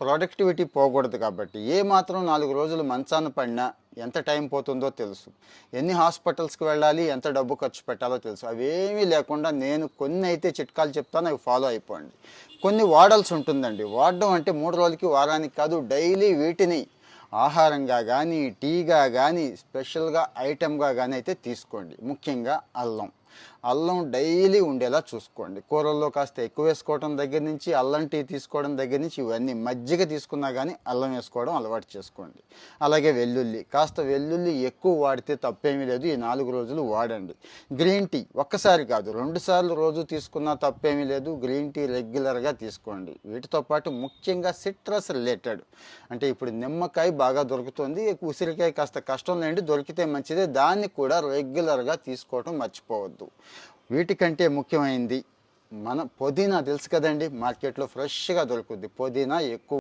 Productivity పోకూడదు కాబట్టి ఏ మాత్రం 4 రోజులు మంచాన పడినా ఎంత టైం పోతుందో తెలుసు, ఎన్ని హాస్పిటల్స్కి వెళ్ళాలి, ఎంత డబ్బు ఖర్చు పెట్టాలో తెలుసు. అవేమీ లేకుండా నేను కొన్ని అయితే చిట్కాలు చెప్తాను, అవి ఫాలో అయిపోండి. కొన్ని వాడాల్సి ఉంటుందండి. వాడడం అంటే 3 రోజులకి వారానికి కాదు, డైలీ వీటిని ఆహారంగా కానీ టీగా కానీ స్పెషల్గా ఐటెంగా కానీ అయితే తీసుకోండి. ముఖ్యంగా అల్లం డైలీ ఉండేలా చూసుకోండి. కూరల్లో కాస్త ఎక్కువ వేసుకోవడం దగ్గర నుంచి, అల్లం టీ తీసుకోవడం దగ్గర నుంచి, ఇవన్నీ మజ్జిగ తీసుకున్నా కానీ అల్లం వేసుకోవడం అలవాటు చేసుకోండి. అలాగే కాస్త వెల్లుల్లి ఎక్కువ వాడితే తప్పేమీ లేదు. ఈ 4 రోజులు వాడండి. గ్రీన్ టీ ఒక్కసారి కాదు 2 సార్లు రోజు తీసుకున్నా తప్పేమీ లేదు. గ్రీన్ టీ రెగ్యులర్గా తీసుకోండి. వీటితో పాటు ముఖ్యంగా సిట్రస్ రిలేటెడ్ అంటే ఇప్పుడు నిమ్మకాయ బాగా దొరుకుతుంది, ఉసిరికాయ కాస్త కష్టం లేండి, దొరికితే మంచిదే. దాన్ని కూడా రెగ్యులర్గా తీసుకోవడం మర్చిపోవద్దు. వీటికంటే ముఖ్యమైనది మన పుదీనా తెలుసు కదండి, మార్కెట్లో ఫ్రెష్గా దొరుకుద్ది. పుదీనా ఎక్కువ